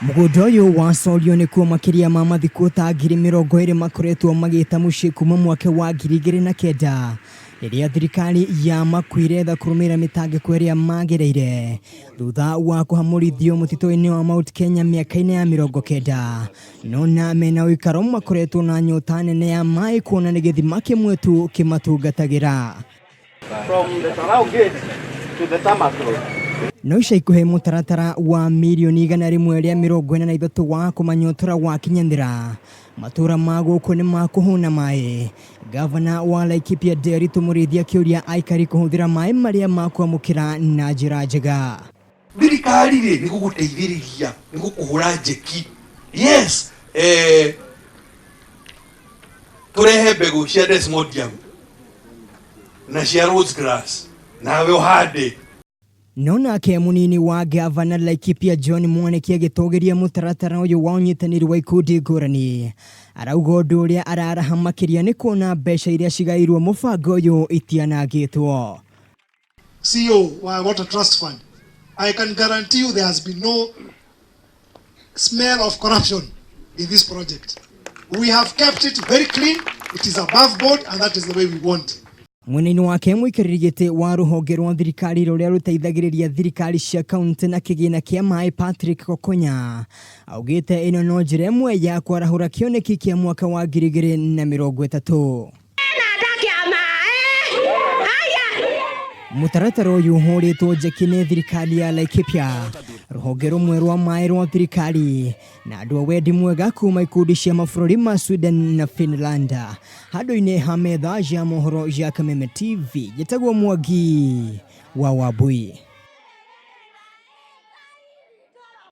Mũgũnda ũyũ wa Solio nĩ kuo makĩria ma mathikũ ta 20 makoretwo magĩta mũciĩ kuma mwaka wa 2009 rĩrĩa thirikari ya makuire tha kũrũmĩrĩra mĩtangĩko ĩrĩa magereire thutha wa kũhamũrithio mũtitũ-inĩ wa Mount Kenya mĩaka-inĩ ya 90. Nona mena ũikaro makoretwo na nyota nene ya maai kuona nĩ gĩthima kĩmwe tu kĩmatungatagĩra. From the Tarau gate to the tarmac road. No ica ikuhe mũtaratara wa milioni 143 wa Kunyotora wa kinyanĩra matũra ma gũkũ nĩ makũhũna maĩ. Gavana wa Laikipia Nderitu Mũrĩithia kĩũria Aikari kũhũthĩra maĩ marĩa makwamũkĩra na njĩra njega. Thirikari nĩ gũgũteithĩrĩria, nĩ gũkũhũra njeki. Yes, tũrehe mbegũ cia desmodium na cia rose grass nawe ũhande. Nona ke munini wa gavana Laikipia John Mwaniki agĩtũgĩria mũtaratara ũyũ wa ũnyitanĩri wa ikundi ngũrani. Arauga ũndũ ũrĩa araraha makĩria nĩ kuona mbeca iria cigairwo mũbango ũyũ itianangĩtwo. CEO wa Water Trust Fund, I can guarantee you there has been no smell of corruption in this project. We have kept it very clean, it is above board, and that is the way we want. Mwena-inĩ wake mũikarĩri gĩtĩ wa rũhonge rwa thirikari rũrĩa rũteithagĩrĩria thirikari cia kaunti na kĩgĩna kĩa maĩ Patrick Kokonya augĩte ĩno no njĩra ĩmwe ya kwarahũra kĩoneki kĩa mwaka wa 2030. Mũtaratara ũyũ ũhũrĩtwo njeki nĩ thirikari ya Laikipia, rũhonge rũmwe rwa maĩ rwa thirikari na andũ a wendi mwega kuma ikundi cia mabũrũri ma Sweden na Finland. Handũ-inĩ ha metha ya mohoro ya Kameme TV, gĩtagwo Mwangi wa Wambui.